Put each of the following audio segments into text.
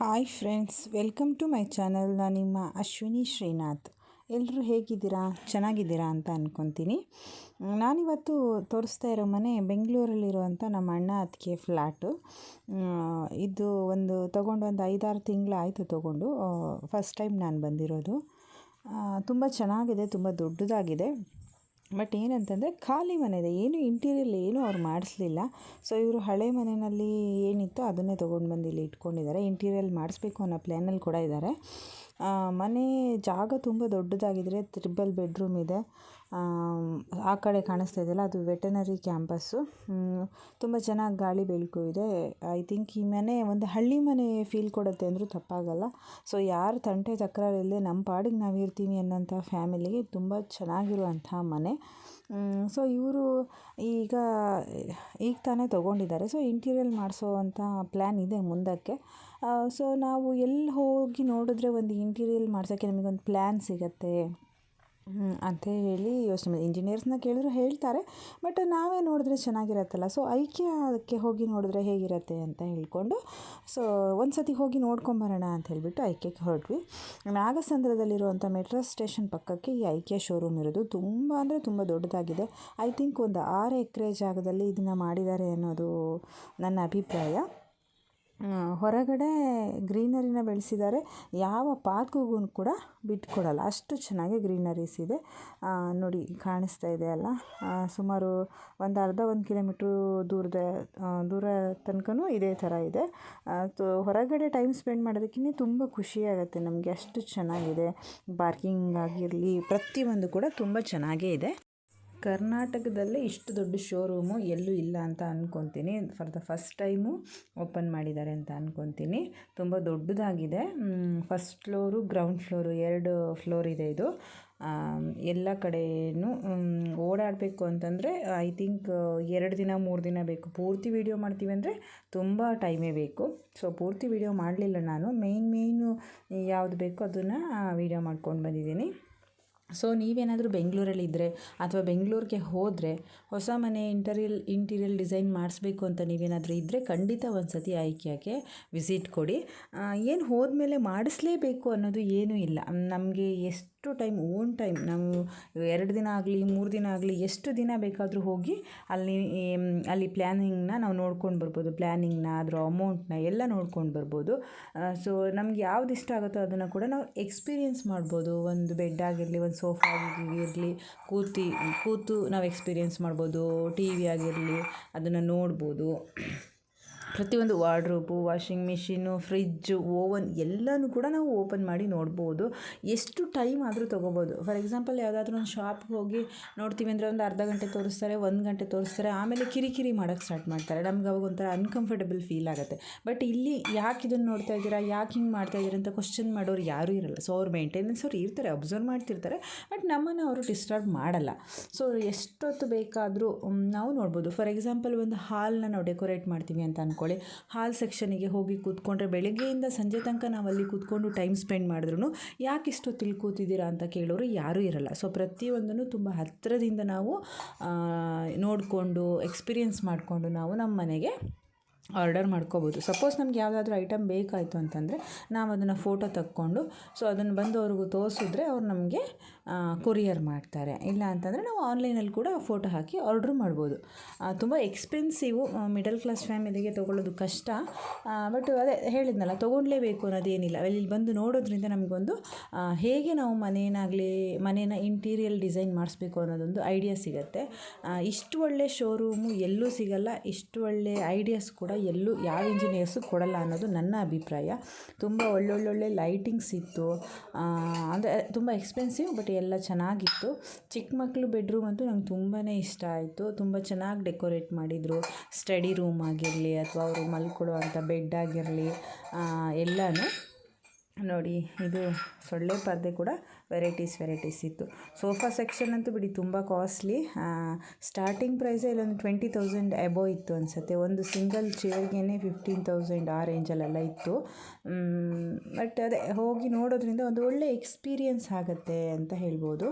Hi friends, welcome to my channel. ನಾನು ನಿಮ್ಮ ಅಶ್ವಿನಿ ಶ್ರೀನಾಥ್. ಎಲ್ಲರೂ ಹೇಗಿದ್ದೀರಾ? ಚೆನ್ನಾಗಿದ್ದೀರಾ ಅಂತ ಅಂದ್ಕೊತೀನಿ. ನಾನಿವತ್ತು ತೋರಿಸ್ತಾ ಇರೋ ಮನೆ ಬೆಂಗಳೂರಲ್ಲಿರುವಂಥ ನಮ್ಮ ಅಣ್ಣ ಅತ್ತಿಗೆ ಫ್ಲ್ಯಾಟು. ಇದು ತೊಗೊಂಡು ಒಂದು 5-6 ತಿಂಗಳಾಯಿತು ತೊಗೊಂಡು. ಫಸ್ಟ್ ಟೈಮ್ ನಾನು ಬಂದಿರೋದು. ತುಂಬ ಚೆನ್ನಾಗಿದೆ, ತುಂಬ ದೊಡ್ಡದಾಗಿದೆ. ಬಟ್ ಏನಂತಂದರೆ ಖಾಲಿ ಮನೆ ಇದೆ, ಏನು ಇಂಟೀರಿಯಲ್ ಏನು ಅವ್ರು ಮಾಡಿಸ್ಲಿಲ್ಲ. ಸೊ ಇವರು ಹಳೆ ಮನೆಯಲ್ಲಿ ಏನಿತ್ತೋ ಅದನ್ನೇ ತೊಗೊಂಡು ಬಂದು ಇಲ್ಲಿ ಇಟ್ಕೊಂಡಿದ್ದಾರೆ. ಇಂಟೀರಿಯಲ್ ಮಾಡಿಸ್ಬೇಕು ಅನ್ನೋ ಪ್ಲ್ಯಾನಲ್ಲಿ ಕೂಡ ಇದ್ದಾರೆ. ಮನೆ ಜಾಗ ತುಂಬ ದೊಡ್ಡದಾಗಿದ್ದರೆ, 3 ಬೆಡ್ರೂಮ್ ಇದೆ. ಆ ಕಡೆ ಕಾಣಿಸ್ತಾ ಇದೆಯಲ್ಲ, ಅದು ವೆಟನರಿ ಕ್ಯಾಂಪಸ್ಸು. ತುಂಬ ಚೆನ್ನಾಗಿ ಗಾಳಿ ಬೆಳಕು ಇದೆ. ಐ ಥಿಂಕ್ ಈ ಮನೆ ಒಂದು ಹಳ್ಳಿ ಮನೆ ಫೀಲ್ ಕೊಡುತ್ತೆ ಅಂದರೂ ತಪ್ಪಾಗಲ್ಲ. ಸೊ ಯಾರು ತಂಟೆ ತಕರಾರಿಲ್ಲದೆ ನಮ್ಮ ಪಾಡಿಗೆ ನಾವು ಇರ್ತೀವಿ ಅನ್ನೋಂಥ ಫ್ಯಾಮಿಲಿಗೆ ತುಂಬ ಚೆನ್ನಾಗಿರುವಂಥ ಮನೆ. ಸೊ ಇವರು ಈಗ ತಾನೇ ತೊಗೊಂಡಿದ್ದಾರೆ. ಸೊ ಇಂಟೀರಿಯಲ್ ಮಾಡಿಸೋವಂಥ ಪ್ಲ್ಯಾನ್ ಇದೆ ಮುಂದಕ್ಕೆ. ಸೊ ನಾವು ಎಲ್ಲಿ ಹೋಗಿ ನೋಡಿದ್ರೆ ಒಂದು ಇಂಟೀರಿಯಲ್ ಮಾಡ್ಸೋಕ್ಕೆ ನಮಗೊಂದು ಪ್ಲ್ಯಾನ್ ಸಿಗುತ್ತೆ ಅಂತ ಹೇಳಿ ಯೋಚನೆ ಮಾಡಿ ಇಂಜಿನಿಯರ್ಸ್ನ ಕೇಳಿದ್ರು ಹೇಳ್ತಾರೆ. ಬಟ್ ನಾವೇ ನೋಡಿದ್ರೆ ಚೆನ್ನಾಗಿರತ್ತಲ್ಲ. ಸೊ ಅದಕ್ಕೆ ಹೋಗಿ ನೋಡಿದ್ರೆ ಹೇಗಿರುತ್ತೆ ಅಂತ ಹೇಳ್ಕೊಂಡು, ಸೊ ಒಂದು ಸತಿ ಹೋಗಿ ನೋಡ್ಕೊಂಬರೋಣ ಅಂತ ಹೇಳಿಬಿಟ್ಟು ಐಕ್ಯಕ್ಕೆ ಹೊರಟ್ವಿ. ನಾಗಸಂದ್ರದಲ್ಲಿರುವಂಥ ಮೆಟ್ರೋ ಸ್ಟೇಷನ್ ಪಕ್ಕಕ್ಕೆ ಈ ಐಕ್ಯ ಶೋರೂಮ್ ಇರೋದು. ತುಂಬ ಅಂದರೆ ತುಂಬ ದೊಡ್ಡದಾಗಿದೆ. ಐ ಥಿಂಕ್ ಒಂದು 6 ಎಕರೆ ಜಾಗದಲ್ಲಿ ಇದನ್ನು ಮಾಡಿದ್ದಾರೆ ಅನ್ನೋದು ನನ್ನ ಅಭಿಪ್ರಾಯ. ಹೊರಗಡೆ ಗ್ರೀನರಿನ ಬೆಳೆಸಿದ್ದಾರೆ. ಯಾವ ಪಾರ್ಕ್ಗೂ ಕೂಡ ಬಿಟ್ಕೊಡಲ್ಲ, ಅಷ್ಟು ಚೆನ್ನಾಗಿ ಗ್ರೀನರೀಸ್ ಇದೆ. ನೋಡಿ ಕಾಣಿಸ್ತಾ ಇದೆ ಅಲ್ಲ, ಸುಮಾರು ಒಂದು ಕಿಲೋಮೀಟ್ರು ದೂರ ತನಕನೂ ಇದೇ ಥರ ಇದೆ. ಹೊರಗಡೆ ಟೈಮ್ ಸ್ಪೆಂಡ್ ಮಾಡೋದಕ್ಕೇ ತುಂಬ ಖುಷಿಯಾಗುತ್ತೆ ನಮಗೆ, ಅಷ್ಟು ಚೆನ್ನಾಗಿದೆ. ಪಾರ್ಕಿಂಗ್ ಆಗಿರಲಿ ಪ್ರತಿಯೊಂದು ಕೂಡ ತುಂಬ ಚೆನ್ನಾಗೇ ಇದೆ. ಕರ್ನಾಟಕದಲ್ಲೇ ಇಷ್ಟು ದೊಡ್ಡ ಶೋರೂಮು ಎಲ್ಲೂ ಇಲ್ಲ ಅಂತ ಅಂದ್ಕೊತೀನಿ. For the first time open ಮಾಡಿದ್ದಾರೆ ಅಂತ ಅಂದ್ಕೊತೀನಿ. ತುಂಬ ದೊಡ್ಡದಾಗಿದೆ. First floor, ground floor 2 floor ಇದೆ ಇದು. ಎಲ್ಲ ಕಡೆಯೂ ಓಡಾಡಬೇಕು ಅಂತಂದರೆ ಐ ಥಿಂಕ್ 2 ದಿನ 3 ದಿನ ಬೇಕು. ಪೂರ್ತಿ ವೀಡಿಯೋ ಮಾಡ್ತೀವಿ ಅಂದರೆ ತುಂಬ ಟೈಮೇ ಬೇಕು. ಸೊ ಪೂರ್ತಿ ವೀಡಿಯೋ ಮಾಡಲಿಲ್ಲ ನಾನು. ಮೇಯ್ನು ಯಾವುದು ಬೇಕೋ ಅದನ್ನು ವೀಡಿಯೋ ಮಾಡ್ಕೊಂಡು ಬಂದಿದ್ದೀನಿ. ಸೊ ನೀವೇನಾದರೂ ಬೆಂಗಳೂರಲ್ಲಿದ್ದರೆ ಅಥವಾ ಬೆಂಗಳೂರಿಗೆ ಹೋದರೆ ಹೊಸ ಮನೆ ಇಂಟೀರಿಯಲ್ ಡಿಸೈನ್ ಮಾಡಿಸ್ಬೇಕು ಅಂತ ನೀವೇನಾದರೂ ಇದ್ದರೆ ಖಂಡಿತ ಒಂದು ಸತಿ ಐಕ್ಯಕ್ಕೆ ವಿಸಿಟ್ ಕೊಡಿ. ಏನು ಹೋದ್ಮೇಲೆ ಮಾಡಿಸ್ಲೇಬೇಕು ಅನ್ನೋದು ಏನೂ ಇಲ್ಲ. ನಮಗೆ ಎಷ್ಟು ಓನ್ ಟೈಮ್, ನಾವು 2 ದಿನ ಆಗಲಿ 3 ದಿನ ಆಗಲಿ ಎಷ್ಟು ದಿನ ಬೇಕಾದರೂ ಹೋಗಿ ಅಲ್ಲಿ ಪ್ಲ್ಯಾನಿಂಗ್ನ ನಾವು ನೋಡ್ಕೊಂಡು ಬರ್ಬೋದು. ಪ್ಲ್ಯಾನಿಂಗ್ನ, ಅದರ ಅಮೌಂಟ್ನ ಎಲ್ಲ ನೋಡ್ಕೊಂಡು ಬರ್ಬೋದು. ಸೊ ನಮ್ಗೆ ಯಾವ್ದು ಇಷ್ಟ ಆಗುತ್ತೋ ಅದನ್ನು ಕೂಡ ನಾವು ಎಕ್ಸ್ಪೀರಿಯೆನ್ಸ್ ಮಾಡ್ಬೋದು. ಒಂದು ಬೆಡ್ ಆಗಿರಲಿ, ಒಂದು ಸೋಫಾ ಆಗಿರಲಿ, ಕೂತು ನಾವು ಎಕ್ಸ್ಪೀರಿಯೆನ್ಸ್ ಮಾಡ್ಬೋದು. ಟಿ ವಿ ಆಗಿರಲಿ ಅದನ್ನು ನೋಡ್ಬೋದು. ಪ್ರತಿಯೊಂದು wardrobe, washing machine, fridge, oven ಎಲ್ಲನೂ ಕೂಡ ನಾವು ಓಪನ್ ಮಾಡಿ ನೋಡ್ಬೋದು. ಎಷ್ಟು ಟೈಮ್ ಆದರೂ ತೊಗೋಬೋದು. ಫಾರ್ ಎಕ್ಸಾಂಪಲ್ ಯಾವುದಾದ್ರೂ ಒಂದು ಶಾಪ್ಗೆ ಹೋಗಿ ನೋಡ್ತೀವಿ ಅಂದರೆ ಒಂದು ಅರ್ಧ ಗಂಟೆ ತೋರಿಸ್ತಾರೆ, 1 ಗಂಟೆ ತೋರಿಸ್ತಾರೆ, ಆಮೇಲೆ ಕಿರಿಕಿರಿ ಮಾಡೋಕ್ಕೆ ಸ್ಟಾರ್ಟ್ ಮಾಡ್ತಾರೆ. ನಮ್ಗೆ ಅವಾಗ ಒಂಥರ ಅನ್ಕಂಫರ್ಟಬಲ್ ಫೀಲ್ ಆಗುತ್ತೆ. ಬಟ್ ಇಲ್ಲಿ ಯಾಕೆ ಇದನ್ನು ನೋಡ್ತಾ ಇದ್ದೀರಾ, ಯಾಕೆ ಹಿಂಗೆ ಮಾಡ್ತಾ ಇದ್ದೀರಾ ಅಂತ ಕ್ವಶನ್ ಮಾಡೋರು ಯಾರೂ ಇರಲ್ಲ. ಸೊ ಅವ್ರು ಮೇಂಟೆನೆನ್ಸ್ ಅವ್ರು ಇರ್ತಾರೆ, ಅಬ್ಸರ್ವ್ ಮಾಡ್ತಿರ್ತಾರೆ. ಬಟ್ ನಮ್ಮನ್ನು ಅವರು ಡಿಸ್ಟರ್ಬ್ ಮಾಡಲ್ಲ. ಸೊ ಎಷ್ಟೊತ್ತು ಬೇಕಾದರೂ ನಾವು ನೋಡ್ಬೋದು. ಫಾರ್ ಎಕ್ಸಾಂಪಲ್ ಒಂದು ಹಾಲ್ನ ನಾವು ಡೆಕೋರೇಟ್ ಮಾಡ್ತೀವಿ ಅಂತ ಅಂದ್ಕೊಳ್ಳಿ. ಹಾಲ್ ಸೆಕ್ಷನಿಗೆ ಹೋಗಿ ಕೂತ್ಕೊಂಡ್ರೆ ಬೆಳಗ್ಗೆಯಿಂದ ಸಂಜೆ ತನಕ ನಾವು ಅಲ್ಲಿ ಕೂತ್ಕೊಂಡು ಟೈಮ್ ಸ್ಪೆಂಡ್ ಮಾಡಿದ್ರು ಯಾಕೆ ಇಷ್ಟೊತ್ತಿಲ್ಲಿ ಕೂತಿದ್ದೀರಾ ಅಂತ ಕೇಳೋರು ಯಾರೂ ಇರಲ್ಲ. ಸೊ ಪ್ರತಿಯೊಂದನ್ನು ತುಂಬ ಹತ್ತಿರದಿಂದ ನಾವು ನೋಡಿಕೊಂಡು ಎಕ್ಸ್ಪೀರಿಯೆನ್ಸ್ ಮಾಡಿಕೊಂಡು ನಾವು ನಮ್ಮ ಮನೆಗೆ ಆರ್ಡರ್ ಮಾಡ್ಕೋಬೋದು. ಸಪೋಸ್ ನಮ್ಗೆ ಯಾವುದಾದ್ರೂ ಐಟಮ್ ಬೇಕಾಯಿತು ಅಂತಂದರೆ ನಾವು ಅದನ್ನು ಫೋಟೋ ತಕ್ಕೊಂಡು ಸೊ ಅದನ್ನು ಬಂದು ಅವ್ರಿಗೂ ತೋರಿಸಿದ್ರೆ ಅವ್ರು ನಮಗೆ ಕೊರಿಯರ್ ಮಾಡ್ತಾರೆ. ಇಲ್ಲ ಅಂತಂದರೆ ನಾವು ಆನ್ಲೈನಲ್ಲಿ ಕೂಡ ಫೋಟೋ ಹಾಕಿ ಆರ್ಡ್ರ್ ಮಾಡ್ಬೋದು. ತುಂಬ ಎಕ್ಸ್ಪೆನ್ಸಿವು, ಮಿಡಲ್ ಕ್ಲಾಸ್ ಫ್ಯಾಮಿಲಿಗೆ ತೊಗೊಳ್ಳೋದು ಕಷ್ಟ. ಬಟ್ ಅದೇ ಹೇಳಿದ್ನಲ್ಲ, ತೊಗೊಳ್ಳಲೇಬೇಕು ಅನ್ನೋದೇನಿಲ್ಲ. ಇಲ್ಲಿ ಬಂದು ನೋಡೋದ್ರಿಂದ ನಮಗೊಂದು ಹೇಗೆ ನಾವು ಮನೇನ ಇಂಟೀರಿಯಲ್ ಡಿಸೈನ್ ಮಾಡಿಸ್ಬೇಕು ಅನ್ನೋದೊಂದು ಐಡಿಯಾ ಸಿಗುತ್ತೆ. ಇಷ್ಟು ಒಳ್ಳೆ ಶೋರೂಮು ಎಲ್ಲೂ ಸಿಗಲ್ಲ, ಇಷ್ಟು ಒಳ್ಳೆ ಐಡಿಯಾಸ್ ಕೂಡ ಎಲ್ಲೂ ಯಾವ ಇಂಜಿನಿಯರ್ಸು ಕೊಡಲ್ಲ ಅನ್ನೋದು ನನ್ನ ಅಭಿಪ್ರಾಯ. ತುಂಬ ಒಳ್ಳೊಳ್ಳೆ ಲೈಟಿಂಗ್ಸ್ ಇತ್ತು. ಅಂದರೆ ತುಂಬ ಎಕ್ಸ್ಪೆನ್ಸಿವ್, ಬಟ್ ಎಲ್ಲ ಚೆನ್ನಾಗಿತ್ತು. ಚಿಕ್ಕ ಮಕ್ಕಳು ಬೆಡ್ರೂಮ್ ಅಂತೂ ನಂಗೆ ತುಂಬಾ ಇಷ್ಟ ಆಯಿತು. ತುಂಬ ಚೆನ್ನಾಗಿ ಡೆಕೋರೇಟ್ ಮಾಡಿದರು. ಸ್ಟಡಿ ರೂಮ್ ಆಗಿರಲಿ ಅಥವಾ ಅವರು ಮಲ್ಕೊಳ್ಳುವಂಥ ಬೆಡ್ ಆಗಿರಲಿ ಎಲ್ಲನೂ ನೋಡಿ ಇದು ಸೊಳ್ಳೆ ಪರ್ದೆ ಕೂಡ ವೆರೈಟೀಸ್ ಇತ್ತು. ಸೋಫಾ ಸೆಕ್ಷನ್ ಅಂತೂ ಬಿಡಿ ತುಂಬ ಕಾಸ್ಟ್ಲಿ. ಸ್ಟಾರ್ಟಿಂಗ್ ಪ್ರೈಸೇ ಇಲ್ಲೊಂದು 20,000 ಎಬೋ ಇತ್ತು ಅನಿಸುತ್ತೆ. ಒಂದು ಸಿಂಗಲ್ ಚೇರ್ಗೆ 15,000 ಆ ರೇಂಜಲ್ಲೆಲ್ಲ ಇತ್ತು. ಬಟ್ ಅದೇ ಹೋಗಿ ನೋಡೋದ್ರಿಂದ ಒಂದು ಒಳ್ಳೆ ಎಕ್ಸ್ಪೀರಿಯನ್ಸ್ ಆಗುತ್ತೆ ಅಂತ ಹೇಳ್ಬೋದು.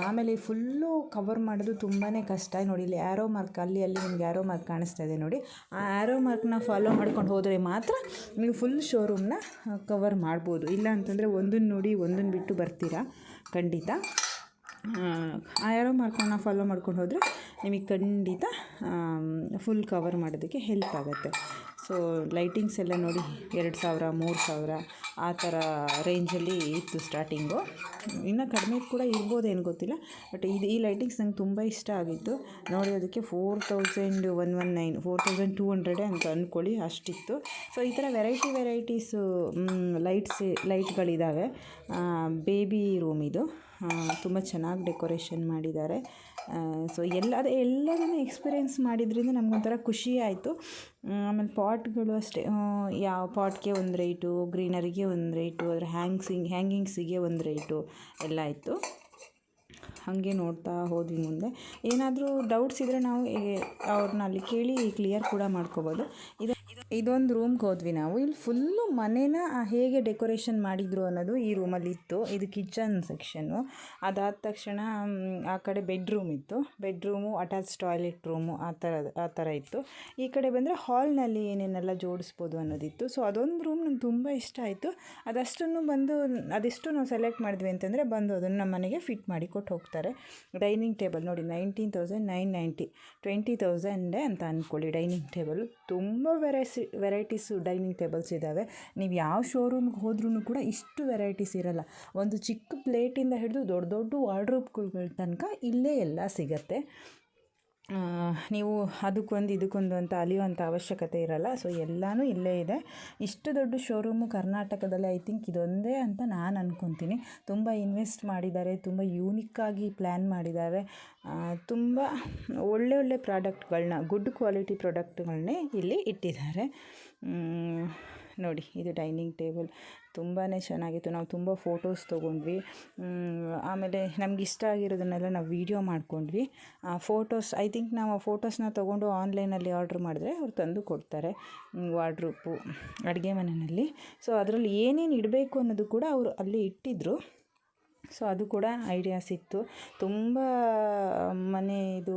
ಆಮೇಲೆ ಫುಲ್ಲು ಕವರ್ ಮಾಡೋದು ತುಂಬಾ ಕಷ್ಟ. ನೋಡಿ ಇಲ್ಲಿ ಆ್ಯರೋ ಮಾರ್ಕ್ ಅಲ್ಲಿ ನಿಮ್ಗೆ ಆ್ಯರೋ ಮಾರ್ಕ್ ಕಾಣಿಸ್ತಾ ಇದೆ ನೋಡಿ. ಆ ಆ್ಯರೋ ಮಾರ್ಕ್ನ ಫಾಲೋ ಮಾಡ್ಕೊಂಡು ಹೋದರೆ ಮಾತ್ರ ನೀವು ಫುಲ್ ಶೋರೂಮ್ನ ಕವರ್ ಮಾಡ್ಬೋದು. ಇಲ್ಲ ಅಂತಂದರೆ ಒಂದನ್ನು ನೋಡಿ ಒಂದನ್ನು ಬಿಟ್ಟು ಬರ್ತೀರಾ ಖಂಡಿತ. ಆ ಆ್ಯರೋ ಮಾರ್ಕನ್ನು ಫಾಲೋ ಮಾಡ್ಕೊಂಡು ಹೋದರೆ ನಿಮಗೆ ಖಂಡಿತ ಫುಲ್ ಕವರ್ ಮಾಡೋದಕ್ಕೆ ಹೆಲ್ಪ್ ಆಗುತ್ತೆ. ಸೊ ಲೈಟಿಂಗ್ಸ್ ಎಲ್ಲ ನೋಡಿ 2,000 3,000 ಆ ಥರ ರೇಂಜಲ್ಲಿ ಇತ್ತು ಸ್ಟಾರ್ಟಿಂಗು. ಇನ್ನೂ ಕಡಿಮೆ ಕೂಡ ಇರ್ಬೋದೇನು ಗೊತ್ತಿಲ್ಲ. ಬಟ್ ಈ ಲೈಟಿಂಗ್ಸ್ ನಂಗೆ ತುಂಬ ಇಷ್ಟ ಆಗಿತ್ತು ನೋಡಿ. ಅದಕ್ಕೆ 4,119 4,200 ಅಂತ ಅಂದ್ಕೊಳ್ಳಿ ಅಷ್ಟಿತ್ತು. ಸೊ ಈ ಥರ ವೆರೈಟೀಸು ಲೈಟ್ಗಳಿದ್ದಾವೆ. ಬೇಬಿ ರೂಮ್ ಇದು ತುಂಬ ಚೆನ್ನಾಗಿ ಡೆಕೋರೇಷನ್ ಮಾಡಿದ್ದಾರೆ. ಸೊ ಎಲ್ಲದನ್ನು ಎಕ್ಸ್ಪೀರಿಯೆನ್ಸ್ ಮಾಡಿದ್ರಿಂದ ನಮಗೊಂಥರ ಖುಷಿ ಆಯಿತು. ಆಮೇಲೆ ಪಾಟ್ಗಳು ಅಷ್ಟೇ, ಯಾವ ಪಾಟ್ಗೆ ಒಂದು ರೇಟು, ಗ್ರೀನರಿಗೆ ಒಂದು ರೇಟು, ಅದರ ಹ್ಯಾಂಗಿಂಗ್ಸಿಗೆ ಒಂದು ರೇಟು ಎಲ್ಲ ಇತ್ತು. ಹಾಗೆ ನೋಡ್ತಾ ಹೋದ್ವಿ ಮುಂದೆ. ಏನಾದರೂ ಡೌಟ್ಸ್ ಇದ್ದರೆ ನಾವು ಅವ್ರನ್ನ ಅಲ್ಲಿ ಕೇಳಿ ಕ್ಲಿಯರ್ ಕೂಡ ಮಾಡ್ಕೋಬೋದು. ಇದೊಂದು ರೂಮ್ಗೆ ಹೋದ್ವಿ ನಾವು. ಇಲ್ಲಿ ಫುಲ್ಲು ಮನೇನ ಹೇಗೆ ಡೆಕೋರೇಷನ್ ಮಾಡಿದರು ಅನ್ನೋದು ಈ ರೂಮಲ್ಲಿ ಇತ್ತು. ಇದು ಕಿಚನ್ ಸೆಕ್ಷನ್ನು. ಅದಾದ ತಕ್ಷಣ ಆ ಕಡೆ ಬೆಡ್ರೂಮ್ ಇತ್ತು. ಬೆಡ್ರೂಮು, ಅಟ್ಯಾಚ್ ಟಾಯ್ಲೆಟ್ ರೂಮು ಆ ಥರ ಇತ್ತು. ಈ ಕಡೆ ಬಂದರೆ ಹಾಲ್ನಲ್ಲಿ ಏನೇನೆಲ್ಲ ಜೋಡಿಸ್ಬೋದು ಅನ್ನೋದಿತ್ತು. ಸೊ ಅದೊಂದು ರೂಮ್ ನಂಗೆ ತುಂಬ ಇಷ್ಟ ಆಯಿತು. ಅದೆಷ್ಟು ನಾವು ಸೆಲೆಕ್ಟ್ ಮಾಡಿದ್ವಿ ಅಂತಂದರೆ ಬಂದು ಅದನ್ನು ನಮ್ಮ ಮನೆಗೆ ಫಿಟ್ ಮಾಡಿ ಕೊಟ್ಟು ಹೋಗ್ತಾರೆ. ಡೈನಿಂಗ್ ಟೇಬಲ್ ನೋಡಿ 19,990 20,000 ಅಂತ ಅಂದ್ಕೊಳ್ಳಿ. ಡೈನಿಂಗ್ ಟೇಬಲ್ ತುಂಬ ವೆರೈಟೀಸು ಡೈನಿಂಗ್ ಟೇಬಲ್ಸ್ ಇದ್ದಾವೆ. ನೀವು ಯಾವ ಶೋರೂಮ್ಗೆ ಹೋದ್ರೂ ಕೂಡ ಇಷ್ಟು ವೆರೈಟೀಸ್ ಇರೋಲ್ಲ. ಒಂದು ಚಿಕ್ಕ ಪ್ಲೇಟಿಂದ ಹಿಡಿದು ದೊಡ್ಡ ವಾರ್ಡ್ರೋಬ್ಗಳ ತನಕ ಇಲ್ಲೇ ಎಲ್ಲ ಸಿಗತ್ತೆ. ನೀವು ಇದಕ್ಕೊಂದು ಅಂತ ಅಲಿಯುವಂಥ ಅವಶ್ಯಕತೆ ಇರಲ್ಲ. ಸೊ ಎಲ್ಲನೂ ಇಲ್ಲೇ ಇದೆ. ಇಷ್ಟು ದೊಡ್ಡ ಶೋರೂಮು ಕರ್ನಾಟಕದಲ್ಲಿ ಐ ಥಿಂಕ್ ಇದೊಂದೇ ಅಂತ ನಾನು ಅಂದ್ಕೊತೀನಿ. ತುಂಬ ಇನ್ವೆಸ್ಟ್ ಮಾಡಿದ್ದಾರೆ, ತುಂಬ ಯೂನಿಕ್ಕಾಗಿ ಪ್ಲ್ಯಾನ್ ಮಾಡಿದ್ದಾರೆ. ತುಂಬ ಒಳ್ಳೆ ಪ್ರಾಡಕ್ಟ್ಗಳನ್ನ, ಗುಡ್ ಕ್ವಾಲಿಟಿ ಪ್ರಾಡಕ್ಟ್ಗಳನ್ನೇ ಇಲ್ಲಿ ಇಟ್ಟಿದ್ದಾರೆ. ನೋಡಿ ಇದು ಡೈನಿಂಗ್ ಟೇಬಲ್ ತುಂಬಾ ಚೆನ್ನಾಗಿತ್ತು. ನಾವು ತುಂಬ ಫೋಟೋಸ್ ತೊಗೊಂಡ್ವಿ. ಆಮೇಲೆ ನಮ್ಗೆ ಇಷ್ಟ ಆಗಿರೋದನ್ನೆಲ್ಲ ನಾವು ವೀಡಿಯೋ ಮಾಡ್ಕೊಂಡ್ವಿ. ಫೋಟೋಸ್ ಐ ಥಿಂಕ್ ನಾವು ಆ ಫೋಟೋಸ್ನ ತೊಗೊಂಡು ಆನ್ಲೈನಲ್ಲಿ ಆರ್ಡ್ರ್ ಮಾಡಿದ್ರೆ ಅವ್ರು ತಂದು ಕೊಡ್ತಾರೆ. ವಾರ್ಡ್ರೋಬು ಅಡುಗೆ ಮನೆಯಲ್ಲಿ. ಸೊ ಅದರಲ್ಲಿ ಏನೇನು ಇಡಬೇಕು ಅನ್ನೋದು ಕೂಡ ಅವರು ಅಲ್ಲಿ ಇಟ್ಟಿದ್ದರು. ಸೊ ಅದು ಕೂಡ ಐಡಿಯಾಸ್ ಇತ್ತು. ತುಂಬ ಮನೆಯದು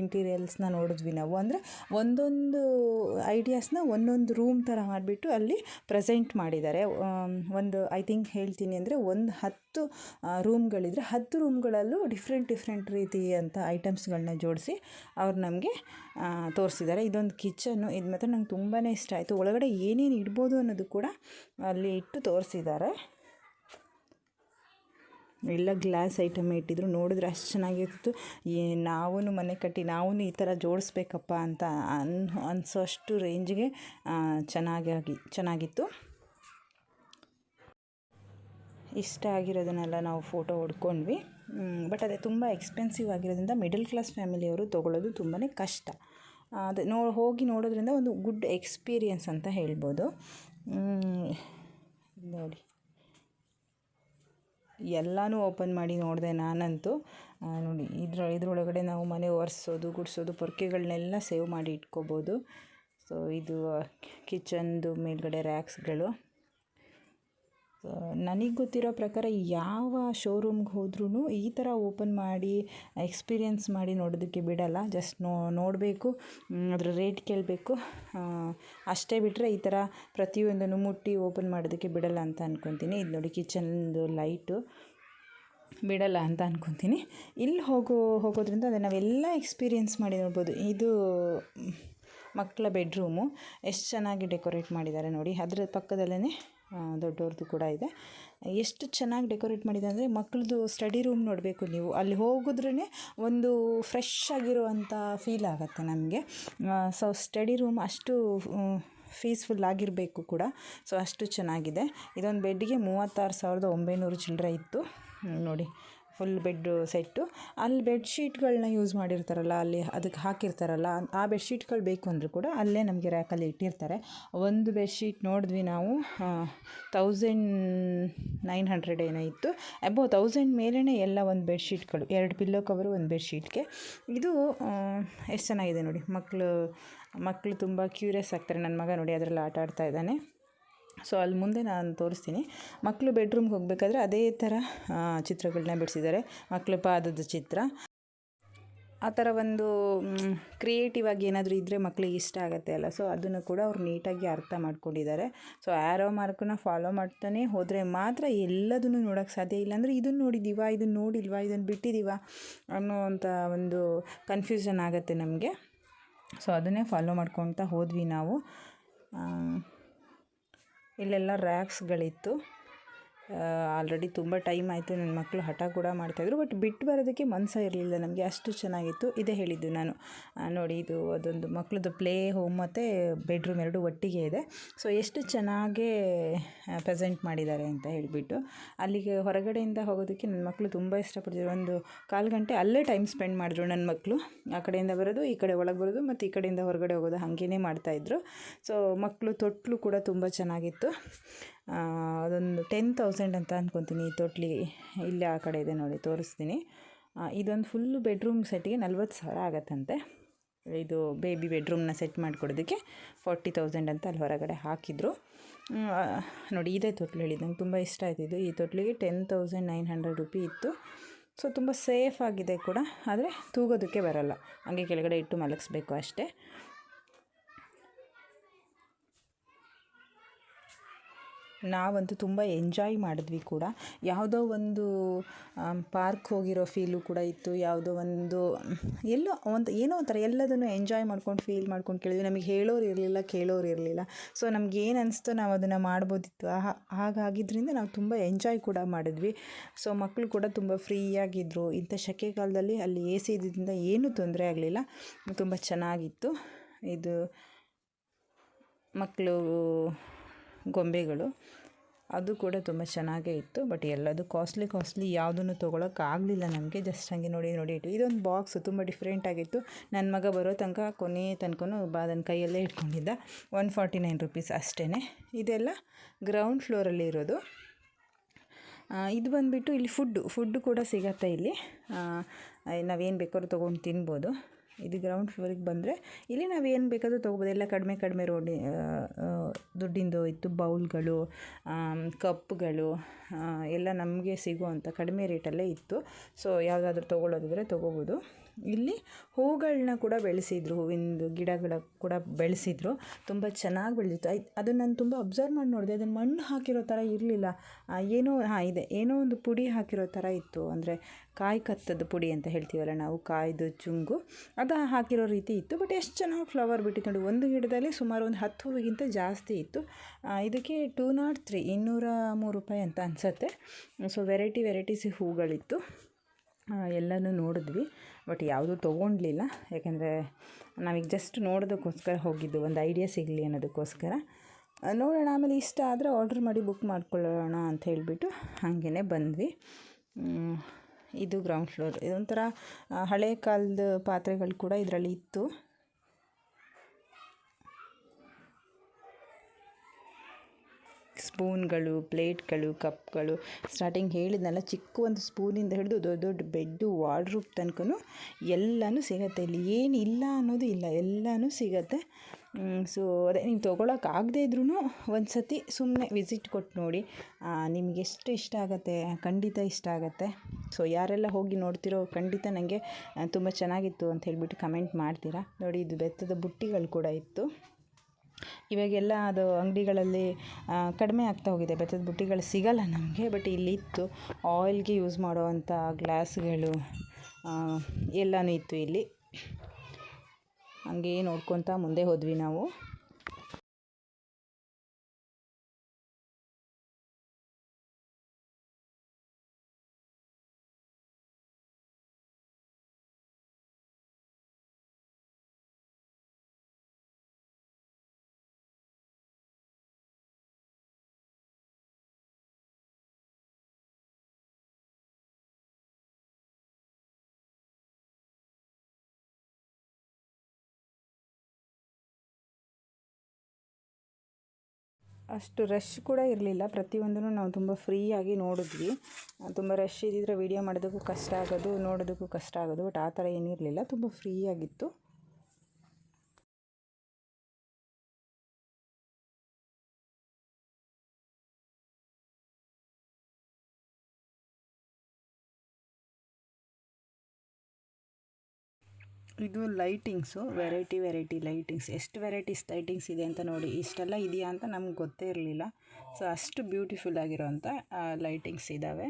ಇಂಟೀರಿಯಲ್ಸ್ನ ನೋಡಿದ್ವಿ ನಾವು. ಅಂದರೆ ಒಂದೊಂದು ಐಡಿಯಾಸ್ನ ಒಂದೊಂದು ರೂಮ್ ಥರ ಮಾಡಿಬಿಟ್ಟು ಅಲ್ಲಿ ಪ್ರೆಸೆಂಟ್ ಮಾಡಿದ್ದಾರೆ. ಐ ಥಿಂಕ್ ಹೇಳ್ತೀನಿ ಅಂದರೆ 10 ರೂಮ್ಗಳಿದ್ರೆ 10 ರೂಮ್ಗಳಲ್ಲೂ ಡಿಫ್ರೆಂಟ್ ರೀತಿಯಂಥ ಐಟಮ್ಸ್ಗಳನ್ನ ಜೋಡಿಸಿ ಅವ್ರು ನಮಗೆ ತೋರಿಸಿದ್ದಾರೆ. ಇದೊಂದು ಕಿಚನ್ನು. ಇದು ಮಾತ್ರ ನಂಗೆ ತುಂಬಾ ಇಷ್ಟ ಆಯಿತು. ಒಳಗಡೆ ಏನೇನು ಇಡ್ಬೋದು ಅನ್ನೋದು ಕೂಡ ಅಲ್ಲಿ ಇಟ್ಟು ತೋರಿಸಿದ್ದಾರೆ. ಎಲ್ಲ ಗ್ಲಾಸ್ ಐಟಮ್ ಇಟ್ಟಿದ್ರು. ನೋಡಿದ್ರೆ ಅಷ್ಟು ಚೆನ್ನಾಗಿರ್ತಿತ್ತು. ನಾವೂ ಮನೆ ಕಟ್ಟಿ ನಾವೂ ಈ ಥರ ಜೋಡಿಸ್ಬೇಕಪ್ಪ ಅಂತ ಅನಿಸೋಷ್ಟು ರೇಂಜ್ಗೆ ಚೆನ್ನಾಗಿತ್ತು. ಇಷ್ಟ ಆಗಿರೋದನ್ನೆಲ್ಲ ನಾವು ಫೋಟೋ ಹೊಡ್ಕೊಂಡ್ವಿ. ಬಟ್ ಅದೇ ತುಂಬ ಎಕ್ಸ್ಪೆನ್ಸಿವ್ ಆಗಿರೋದ್ರಿಂದ ಮಿಡಲ್ ಕ್ಲಾಸ್ ಫ್ಯಾಮಿಲಿಯವರು ತೊಗೊಳ್ಳೋದು ತುಂಬಾ ಕಷ್ಟ. ಅದೇ ಹೋಗಿ ನೋಡೋದ್ರಿಂದ ಒಂದು ಗುಡ್ ಎಕ್ಸ್ಪೀರಿಯನ್ಸ್ ಅಂತ ಹೇಳ್ಬೋದು. ನೋಡಿ ಎಲ್ಲನೂ ಓಪನ್ ಮಾಡಿ ನೋಡಿದೆ ನಾನಂತೂ. ನೋಡಿ ಇದ್ರೊಳಗಡೆ ನಾವು ಮನೆ ಒರೆಸೋದು, ಗುಡಿಸೋದು, ಪೊರ್ಕೆಗಳನ್ನೆಲ್ಲ ಸೇವ್ ಮಾಡಿ ಇಟ್ಕೋಬೋದು. ಸೊ ಇದು ಕಿಚನ್ದು ಮೇಲ್ಗಡೆ ರ್ಯಾಕ್ಸ್ಗಳು. ನನಗೆ ಗೊತ್ತಿರೋ ಪ್ರಕಾರ ಯಾವ ಶೋರೂಮ್ಗೆ ಹೋದ್ರೂ ಈ ಥರ ಓಪನ್ ಮಾಡಿ ಎಕ್ಸ್ಪೀರಿಯೆನ್ಸ್ ಮಾಡಿ ನೋಡೋದಕ್ಕೆ ಬಿಡಲ್ಲ. ಜಸ್ಟ್ ನೋಡಬೇಕು, ಅದರ ರೇಟ್ ಕೇಳಬೇಕು, ಅಷ್ಟೇ ಬಿಟ್ಟರೆ ಈ ಥರ ಪ್ರತಿಯೊಂದನ್ನು ಮುಟ್ಟಿ ಓಪನ್ ಮಾಡೋದಕ್ಕೆ ಬಿಡಲ್ಲ ಅಂತ ಅಂದ್ಕೊತೀನಿ. ಇದು ನೋಡಿ ಕಿಚನ್ದು ಲೈಟು ಬಿಡಲ್ಲ ಅಂತ ಅಂದ್ಕೊತೀನಿ. ಇಲ್ಲಿ ಹೋಗೋದ್ರಿಂದ ಅದೇ ನಾವೆಲ್ಲ ಎಕ್ಸ್ಪೀರಿಯೆನ್ಸ್ ಮಾಡಿ ನೋಡ್ಬೋದು. ಇದು ಮಕ್ಕಳ ಬೆಡ್ರೂಮು. ಎಷ್ಟು ಚೆನ್ನಾಗಿ ಡೆಕೋರೇಟ್ ಮಾಡಿದ್ದಾರೆ ನೋಡಿ. ಅದರ ಪಕ್ಕದಲ್ಲೇ ದೊಡ್ಡವ್ರದ್ದು ಕೂಡ ಇದೆ. ಎಷ್ಟು ಚೆನ್ನಾಗಿ ಡೆಕೋರೇಟ್ ಮಾಡಿದೆ ಅಂದರೆ ಮಕ್ಕಳದು ಸ್ಟಡಿ ರೂಮ್ ನೋಡಬೇಕು ನೀವು. ಅಲ್ಲಿ ಹೋಗಿದ್ರೇ ಒಂದು ಫ್ರೆಶ್ ಆಗಿರುವಂಥ ಫೀಲ್ ಆಗುತ್ತೆ ನಮಗೆ. ಸೊ ಸ್ಟಡಿ ರೂಮ್ ಅಷ್ಟು ಪೀಸ್ಫುಲ್ ಆಗಿರಬೇಕು ಕೂಡ. ಸೊ ಅಷ್ಟು ಚೆನ್ನಾಗಿದೆ. ಇದೊಂದು ಬೆಡ್ಗೆ 36,900 ಚಿಲ್ಲರೆ ಇತ್ತು ನೋಡಿ. Full bed set. ಅಲ್ಲಿ ಬೆಡ್ಶೀಟ್ಗಳನ್ನ ಯೂಸ್ ಮಾಡಿರ್ತಾರಲ್ಲ, ಅಲ್ಲಿ ಅದಕ್ಕೆ ಹಾಕಿರ್ತಾರಲ್ಲ, ಆ ಬೆಡ್ಶೀಟ್ಗಳು ಬೇಕು ಅಂದರೂ ಕೂಡ ಅಲ್ಲೇ ನಮಗೆ ರ್ಯಾಕಲ್ಲಿ ಇಟ್ಟಿರ್ತಾರೆ. ಒಂದು ಬೆಡ್ಶೀಟ್ ನೋಡಿದ್ವಿ ನಾವು 1900 ಏನೋ ಇತ್ತು. ಅಬೌವ್ 1000 ಮೇಲೇ ಎಲ್ಲ ಒಂದು ಬೆಡ್ಶೀಟ್ಗಳು, 2 ಪಿಲ್ಲೋ ಕವರು ಒಂದು ಬೆಡ್ಶೀಟ್ಗೆ. ಇದು ಎಷ್ಟು ಚೆನ್ನಾಗಿದೆ ನೋಡಿ. ಮಕ್ಕಳು ತುಂಬ ಕ್ಯೂರಿಯಸ್ ಆಗ್ತಾರೆ. ನನ್ನ ಮಗ ನೋಡಿ ಅದರಲ್ಲಿ ಆಟ ಆಡ್ತಾ ಇದ್ದಾನೆ. ಸೊ ಅಲ್ಲಿ ಮುಂದೆ ನಾನು ತೋರಿಸ್ತೀನಿ. ಮಕ್ಕಳು ಬೆಡ್ರೂಮ್ಗೆ ಹೋಗಬೇಕಾದ್ರೆ ಅದೇ ಥರ ಚಿತ್ರಗಳನ್ನ ಬಿಡಿಸಿದ್ದಾರೆ. ಮಕ್ಕಳು ಪಾದದ ಚಿತ್ರ. ಆ ಥರ ಒಂದು ಕ್ರಿಯೇಟಿವ್ ಆಗಿ ಏನಾದರೂ ಇದ್ದರೆ ಮಕ್ಕಳಿಗೆ ಇಷ್ಟ ಆಗುತ್ತೆ ಅಲ್ಲ. ಸೊ ಅದನ್ನು ಕೂಡ ಅವ್ರು ನೀಟಾಗಿ ಅರ್ಥ ಮಾಡ್ಕೊಂಡಿದ್ದಾರೆ. ಸೊ ಆ್ಯರೋ ಮಾರ್ಕನ್ನ ಫಾಲೋ ಮಾಡ್ತಾನೆ ಹೋದರೆ ಮಾತ್ರ ಎಲ್ಲದನ್ನು ನೋಡೋಕ್ಕೆ ಸಾಧ್ಯ. ಇಲ್ಲಾಂದರೆ ಇದನ್ನು ನೋಡಿದ್ದೀವಾ, ಇದನ್ನು ನೋಡಿಲ್ವಾ, ಇದನ್ನು ಬಿಟ್ಟಿದ್ದೀವಾ ಅನ್ನೋವಂಥ ಒಂದು ಕನ್ಫ್ಯೂಷನ್ ಆಗುತ್ತೆ ನಮಗೆ. ಸೊ ಅದನ್ನೇ ಫಾಲೋ ಮಾಡ್ಕೊಳ್ತಾ ಹೋದ್ವಿ ನಾವು. ಇಲ್ಲೆಲ್ಲ ರ್ಯಾಕ್ಸ್ಗಳಿತ್ತು. ಆಲ್ರೆಡಿ ತುಂಬ ಟೈಮ್ ಆಯಿತು. ನನ್ನ ಮಕ್ಕಳು ಹಠ ಕೂಡ ಮಾಡ್ತಾಯಿದ್ರು. ಬಟ್ ಬಿಟ್ಟು ಬರೋದಕ್ಕೆ ಮನಸ್ಸೇ ಇರಲಿಲ್ಲ ನಮಗೆ, ಅಷ್ಟು ಚೆನ್ನಾಗಿತ್ತು. ಇದೇ ಹೇಳಿದ್ದು ನಾನು. ನೋಡಿ, ಇದು ಅದೊಂದು ಮಕ್ಕಳದ್ದು ಪ್ಲೇ ಹೋಮ್ ಮತ್ತು ಬೆಡ್ರೂಮ್ ಎರಡೂ ಒಟ್ಟಿಗೆ ಇದೆ. ಸೊ ಎಷ್ಟು ಚೆನ್ನಾಗೇ ಪ್ರೆಸೆಂಟ್ ಮಾಡಿದ್ದಾರೆ ಅಂತ ಹೇಳಿಬಿಟ್ಟು. ಅಲ್ಲಿಗೆ ಹೊರಗಡೆಯಿಂದ ಹೋಗೋದಕ್ಕೆ ನನ್ನ ಮಕ್ಕಳು ತುಂಬ ಇಷ್ಟಪಡ್ತಿದ್ರು. 1-1/4 ಗಂಟೆ ಅಲ್ಲೇ ಟೈಮ್ ಸ್ಪೆಂಡ್ ಮಾಡಿದ್ರು ನನ್ನ ಮಕ್ಕಳು. ಆ ಕಡೆಯಿಂದ ಬರೋದು, ಈ ಕಡೆ ಒಳಗೆ ಬರೋದು, ಮತ್ತು ಈ ಕಡೆಯಿಂದ ಹೊರಗಡೆ ಹೋಗೋದು, ಹಾಗೇ ಮಾಡ್ತಾಯಿದ್ರು. ಸೊ ಮಕ್ಕಳು ತೊಟ್ಲು ಕೂಡ ತುಂಬ ಚೆನ್ನಾಗಿತ್ತು. ಅದೊಂದು 10,000 ಅಂತ ಅಂದ್ಕೊತೀನಿ ಈ ತೊಟ್ಲಿ. ಇಲ್ಲೇ ಆ ಕಡೆ ಇದೆ ನೋಡಿ, ತೋರಿಸ್ತೀನಿ. ಇದೊಂದು ಫುಲ್ಲು ಬೆಡ್ರೂಮ್ ಸೆಟ್ಗೆ 40,000 ಆಗತ್ತಂತೆ. ಇದು ಬೇಬಿ ಬೆಡ್ರೂಮ್ನ ಸೆಟ್ ಮಾಡಿಕೊಡೋದಕ್ಕೆ 40,000 ಅಂತ ಅಲ್ಲಿ ಹೊರಗಡೆ ಹಾಕಿದರು. ನೋಡಿ, ಇದೇ ತೊಟ್ಲು ಹೇಳಿದ್ದು ನಂಗೆ ತುಂಬ ಇಷ್ಟ ಆಯ್ತು. ಈ ತೊಟ್ಲಿಗೆ 10,900 ರೂಪಿ ಇತ್ತು. ಸೊ ತುಂಬ ಸೇಫ್ ಆಗಿದೆ ಕೂಡ, ಆದರೆ ತೂಗೋದಕ್ಕೆ ಬರಲ್ಲ, ಹಾಗೆ ಕೆಳಗಡೆ ಇಟ್ಟು ಮಲಗಿಸ್ಬೇಕು ಅಷ್ಟೇ. ನಾವಂತೂ ತುಂಬ ಎಂಜಾಯ್ ಮಾಡಿದ್ವಿ ಕೂಡ. ಯಾವುದೋ ಒಂದು ಪಾರ್ಕ್ ಹೋಗಿರೋ ಫೀಲು ಕೂಡ ಇತ್ತು. ಯಾವುದೋ ಒಂದು ಎಲ್ಲೋ ಏನೋ ಒಂಥರ ಎಲ್ಲದನ್ನು ಎಂಜಾಯ್ ಮಾಡ್ಕೊಂಡು ಫೀಲ್ ಮಾಡ್ಕೊಂಡು ಕೇಳಿದ್ವಿ. ನಮಗೆ ಹೇಳೋರು ಇರಲಿಲ್ಲ, ಕೇಳೋರು ಇರಲಿಲ್ಲ. ಸೊ ನಮಗೇನು ಅನಿಸ್ತೋ ನಾವು ಅದನ್ನು ಮಾಡ್ಬೋದಿತ್ತು. ಹಾಗಾಗಿದ್ದರಿಂದ ನಾವು ತುಂಬ ಎಂಜಾಯ್ ಕೂಡ ಮಾಡಿದ್ವಿ. ಸೊ ಮಕ್ಕಳು ಕೂಡ ತುಂಬ ಫ್ರೀಯಾಗಿದ್ದರು. ಇಂಥ ಸೆಕೆಗಾಲದಲ್ಲಿ ಅಲ್ಲಿ AC ಇದ್ದಿದ್ದರಿಂದ ಏನೂ ತೊಂದರೆ ಆಗಲಿಲ್ಲ. ತುಂಬ ಚೆನ್ನಾಗಿತ್ತು. ಇದು ಮಕ್ಕಳು ಗೊಂಬೆಗಳು, ಅದು ಕೂಡ ತುಂಬ ಚೆನ್ನಾಗೇ ಇತ್ತು. ಬಟ್ ಎಲ್ಲದು ಕಾಸ್ಟ್ಲಿ ಯಾವುದನ್ನು ತೊಗೊಳಕ್ಕಾಗಲಿಲ್ಲ ನಮಗೆ. ಜಸ್ಟ್ ಹಾಗೆ ನೋಡಿ ಇಟ್ಟು. ಇದೊಂದು ಬಾಕ್ಸು ತುಂಬ ಡಿಫ್ರೆಂಟಾಗಿತ್ತು. ನನ್ನ ಮಗ ಬರೋ ತನಕ ಕೊನೆ ತನಕನೂ ಅದನ್ನು ಕೈಯಲ್ಲೇ ಇಟ್ಕೊಂಡಿದ್ದ. 149 ರೂಪೀಸ್ ಅಷ್ಟೇ. ಇದೆಲ್ಲ ಗ್ರೌಂಡ್ ಫ್ಲೋರಲ್ಲಿ ಇರೋದು. ಇದು ಬಂದುಬಿಟ್ಟು ಇಲ್ಲಿ ಫುಡ್ಡು ಕೂಡ ಸಿಗತ್ತೆ ಇಲ್ಲಿ. ನಾವೇನು ಬೇಕಾದ್ರೂ ತೊಗೊಂಡು ತಿನ್ಬೋದು. ಇದು ಗ್ರೌಂಡ್ ಫ್ಲೋರಿಗೆ ಬಂದರೆ ಇಲ್ಲಿ ನಾವೇನು ಬೇಕಾದರೂ ತೊಗೋಬೋದು. ಎಲ್ಲ ಕಡಿಮೆ ದುಡ್ಡಿಂದು ಇತ್ತು. ಬೌಲ್ಗಳು, ಕಪ್ಗಳು ಎಲ್ಲ ನಮಗೆ ಸಿಗುವಂಥ ಕಡಿಮೆ ರೇಟಲ್ಲೇ ಇತ್ತು. ಸೊ ಯಾವುದಾದ್ರೂ ತೊಗೊಳ್ಳೋದಿದ್ರೆ ತೊಗೋಬೋದು. ಇಲ್ಲಿ ಹೂಗಳನ್ನ ಕೂಡ ಬೆಳೆಸಿದ್ರು, ಹೂವಿಂದು ಗಿಡಗಳ ಕೂಡ ಬೆಳೆಸಿದ್ರು. ತುಂಬ ಚೆನ್ನಾಗಿ ಬೆಳೆದಿತ್ತು. ಅದನ್ನು ನಾನು ತುಂಬ ಅಬ್ಸರ್ವ್ ಮಾಡಿ ನೋಡಿದೆ. ಅದನ್ನು ಮಣ್ಣು ಹಾಕಿರೋ ಥರ ಇರಲಿಲ್ಲ. ಏನೋ ಒಂದು ಪುಡಿ ಹಾಕಿರೋ ಥರ ಇತ್ತು. ಅಂದರೆ ಕಾಯಿ ಕತ್ತದ ಪುಡಿ ಅಂತ ಹೇಳ್ತೀವಲ್ಲ ನಾವು, ಕಾಯ್ದು ಚುಂಗು, ಅದು ಹಾಕಿರೋ ರೀತಿ ಇತ್ತು. ಬಟ್ ಎಷ್ಟು ಚೆನ್ನಾಗಿ ಫ್ಲವರ್ ಬಿಟ್ಟಿತ್ತು ನೋಡಿ. ಒಂದು ಗಿಡದಲ್ಲಿ ಸುಮಾರು ಒಂದು 10 ಹೂವಿಗಿಂತ ಜಾಸ್ತಿ ಇತ್ತು. ಇದಕ್ಕೆ 203 ರೂಪಾಯಿ ಅಂತ ಅನಿಸುತ್ತೆ. ಸೊ ವೆರೈಟೀಸ್ ಹೂಗಳಿತ್ತು. ಎಲ್ಲನೂ ನೋಡಿದ್ವಿ. ಬಟ್ ಯಾವುದೂ ತೊಗೊಂಡ್ಲಿಲ್ಲ, ಯಾಕೆಂದರೆ ನಾವೀಗ ಜಸ್ಟ್ ನೋಡೋದಕ್ಕೋಸ್ಕರ ಹೋಗಿದ್ದು, ಒಂದು ಐಡಿಯಾ ಸಿಗಲಿ ಅನ್ನೋದಕ್ಕೋಸ್ಕರ. ನೋಡೋಣ, ಆಮೇಲೆ ಇಷ್ಟ ಆದರೆ ಆರ್ಡ್ರ್ ಮಾಡಿ ಬುಕ್ ಮಾಡ್ಕೊಳ್ಳೋಣ ಅಂತ ಹೇಳಿಬಿಟ್ಟು ಹಾಗೇ ಬಂದ್ವಿ. ಇದು ಗ್ರೌಂಡ್ ಫ್ಲೋರ್. ಇದೊಂಥರ ಹಳೆ ಕಾಲದ ಪಾತ್ರೆಗಳು ಕೂಡ ಇದರಲ್ಲಿ ಇತ್ತು. ಸ್ಪೂನ್ಗಳು, ಪ್ಲೇಟ್ಗಳು, ಕಪ್ಗಳು, ಸ್ಟಾರ್ಟಿಂಗ್ ಹೇಳಿದ್ನಲ್ಲ, ಚಿಕ್ಕ ಒಂದು ಸ್ಪೂನಿಂದ ಹಿಡಿದು ದೊಡ್ಡ ಬೆಡ್ಡು, ವಾರ್ಡ್ರೂಬ್ ತನಕನೂ ಎಲ್ಲನೂ ಸಿಗುತ್ತೆ ಇಲ್ಲಿ. ಏನಿಲ್ಲ ಅನ್ನೋದು ಇಲ್ಲ, ಎಲ್ಲನೂ ಸಿಗುತ್ತೆ. ಸೊ ಅದೇ, ನೀವು ತೊಗೊಳಕ್ಕಾಗದೇ ಇದ್ರೂ ಒಂದು ಸತಿ ಸುಮ್ಮನೆ ವಿಸಿಟ್ ಕೊಟ್ಟು ನೋಡಿ. ನಿಮಗೆ ಎಷ್ಟು ಇಷ್ಟ ಆಗುತ್ತೆ, ಖಂಡಿತ ಇಷ್ಟ ಆಗುತ್ತೆ. ಸೊ ಯಾರೆಲ್ಲ ಹೋಗಿ ನೋಡ್ತಿರೋ ಖಂಡಿತ ನನಗೆ ತುಂಬ ಚೆನ್ನಾಗಿತ್ತು ಅಂತ ಹೇಳಿಬಿಟ್ಟು ಕಮೆಂಟ್ ಮಾಡ್ತೀರಾ. ನೋಡಿ, ಇದು ಬೆತ್ತದ ಬುಟ್ಟಿಗಳು ಕೂಡ ಇತ್ತು. ಇವಾಗೆಲ್ಲ ಅದು ಅಂಗಡಿಗಳಲ್ಲಿ ಕಡಿಮೆ ಆಗ್ತಾ ಹೋಗಿದೆ. ಬೆತ್ತದ ಬುಟ್ಟಿಗಳು ಸಿಗಲ್ಲ ನಮಗೆ. ಬಟ್ ಇಲ್ಲಿತ್ತು. ಆಯಿಲ್ಗೆ ಯೂಸ್ ಮಾಡೋವಂಥ ಗ್ಲಾಸ್ಗಳು ಎಲ್ಲನೂ ಇತ್ತು ಇಲ್ಲಿ. ಹಂಗೆ ನೋಡ್ಕೊತಾ ಮುಂದೆ ಹೋದ್ವಿ ನಾವು. ಅಷ್ಟು ರಶ್ ಕೂಡ ಇರಲಿಲ್ಲ. ಪ್ರತಿಯೊಂದನ್ನು ನಾವು ತುಂಬ ಫ್ರೀಯಾಗಿ ನೋಡಿದ್ವಿ. ತುಂಬ ರಶ್ ಇದ್ದಿದ್ರೆ ವೀಡಿಯೋ ಮಾಡೋದಕ್ಕೂ ಕಷ್ಟ ಆಗೋದು, ನೋಡೋದಕ್ಕೂ ಕಷ್ಟ ಆಗೋದು. ಬಟ್ ಆ ಥರ ಏನಿರಲಿಲ್ಲ, ತುಂಬ ಫ್ರೀಯಾಗಿತ್ತು. ಇದು ಲೈಟಿಂಗ್ಸು, ವೆರೈಟಿ ಲೈಟಿಂಗ್ಸ್. ಎಷ್ಟು ವೆರೈಟೀಸ್ ಲೈಟಿಂಗ್ಸ್ ಇದೆ ಅಂತ ನೋಡಿ. ಇಷ್ಟೆಲ್ಲ ಇದೆಯಾ ಅಂತ ನಮ್ಗೆ ಗೊತ್ತೇ ಇರಲಿಲ್ಲ. ಸೊ ಅಷ್ಟು ಬ್ಯೂಟಿಫುಲ್ ಆಗಿರೋಂಥ ಲೈಟಿಂಗ್ಸ್ ಇದ್ದಾವೆ.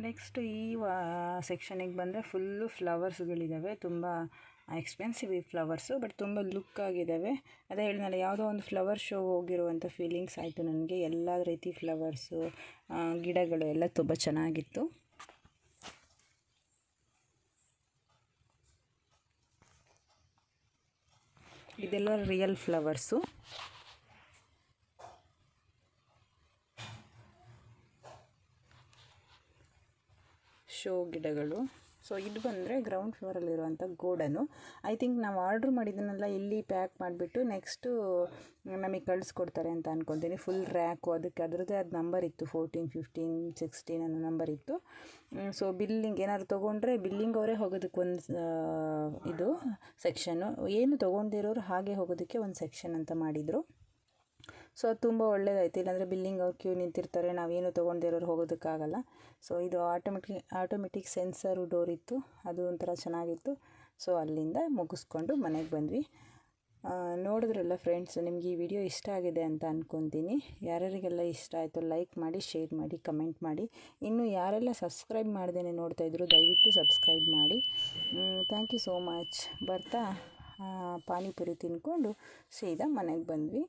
ನೆಕ್ಸ್ಟ್ ಈ ಸೆಕ್ಷನಿಗೆ ಬಂದರೆ ಫುಲ್ಲು ಫ್ಲವರ್ಸ್ಗಳಿದ್ದಾವೆ. ತುಂಬ ಎಕ್ಸ್ಪೆನ್ಸಿವ್ ಈ ಫ್ಲವರ್ಸು, ಬಟ್ ತುಂಬ ಲುಕ್ ಆಗಿದ್ದಾವೆ. ಅದೇ ಹೇಳಿದ್ನಲ್ಲ, ಯಾವುದೋ ಒಂದು ಫ್ಲವರ್ ಶೋ ಹೋಗಿರುವಂಥ ಫೀಲಿಂಗ್ಸ್ ಆಯಿತು ನನಗೆ. ಎಲ್ಲ ರೀತಿ ಫ್ಲವರ್ಸು, ಗಿಡಗಳು ಎಲ್ಲ ತುಂಬ ಚೆನ್ನಾಗಿತ್ತು. ಇದೆಲ್ಲ ರಿಯಲ್ ಫ್ಲವರ್ಸು. ಶೋ ಗಿಡಗಳು. ಸೊ ಇದು ಬಂದರೆ ಗ್ರೌಂಡ್ ಫ್ಲೋರಲ್ಲಿರುವಂಥ ಗೋಡನು. ಐ ಥಿಂಕ್ ನಾವು ಆರ್ಡ್ರ್ ಮಾಡಿದ್ದನ್ನೆಲ್ಲ ಇಲ್ಲಿ ಪ್ಯಾಕ್ ಮಾಡಿಬಿಟ್ಟು ನೆಕ್ಸ್ಟು ನಮಗೆ ಕಳಿಸ್ಕೊಡ್ತಾರೆ ಅಂತ ಅಂದ್ಕೊತೀನಿ. ಫುಲ್ ರ್ಯಾಕು, ಅದಕ್ಕೆ ಅದರದ್ದೇ ಆದ ನಂಬರ್ ಇತ್ತು, 14, 15, 16 ಅನ್ನೋ ನಂಬರ್ ಇತ್ತು. ಸೊ ಬಿಲ್ಲಿಂಗ್ ಏನಾದ್ರು ತೊಗೊಂಡ್ರೆ ಬಿಲ್ಲಿಂಗ್ ಅವರೇ ಹೋಗೋದಕ್ಕೊಂದು ಇದು ಸೆಕ್ಷನ್ನು, ಏನು ತೊಗೊಂಡಿರೋರು ಹಾಗೆ ಹೋಗೋದಕ್ಕೆ ಒಂದು ಸೆಕ್ಷನ್ ಅಂತ ಮಾಡಿದರು. ಸೊ ಅದು ತುಂಬ ಒಳ್ಳೆಯದಾಯ್ತು. ಇಲ್ಲಾಂದರೆ ಬಿಲ್ಲಿಂಗ್ ಅವ್ರು ಕ್ಯೂ ನಿಂತಿರ್ತಾರೆ, ನಾವೇನು ತೊಗೊಂಡಿರೋರು ಹೋಗೋದಕ್ಕಾಗಲ್ಲ. ಸೊ ಇದು ಆಟೋಮೆಟಿಕ್ ಸೆನ್ಸರು ಡೋರ್ ಇತ್ತು, ಅದು ಒಂಥರ ಚೆನ್ನಾಗಿತ್ತು. ಸೊ ಅಲ್ಲಿಂದ ಮುಗಿಸ್ಕೊಂಡು ಮನೆಗೆ ಬಂದ್ವಿ. ನೋಡಿದ್ರಲ್ಲ ಫ್ರೆಂಡ್ಸ್, ನಿಮಗೆ ಈ ವಿಡಿಯೋ ಇಷ್ಟ ಆಗಿದೆ ಅಂತ ಅಂದ್ಕೊತೀನಿ. ಯಾರ್ಯಾರಿಗೆಲ್ಲ ಇಷ್ಟ ಆಯಿತು ಲೈಕ್ ಮಾಡಿ, ಶೇರ್ ಮಾಡಿ, ಕಮೆಂಟ್ ಮಾಡಿ. ಇನ್ನು ಯಾರೆಲ್ಲ ಸಬ್ಸ್ಕ್ರೈಬ್ ಮಾಡ್ದೇ ನೋಡ್ತಾಯಿದ್ರು ದಯವಿಟ್ಟು ಸಬ್ಸ್ಕ್ರೈಬ್ ಮಾಡಿ. Thank you so much. ಬರ್ತಾ ಪಾನಿಪುರಿ ತಿಂದ್ಕೊಂಡು ಸೀದಾ ಮನೆಗೆ ಬಂದ್ವಿ.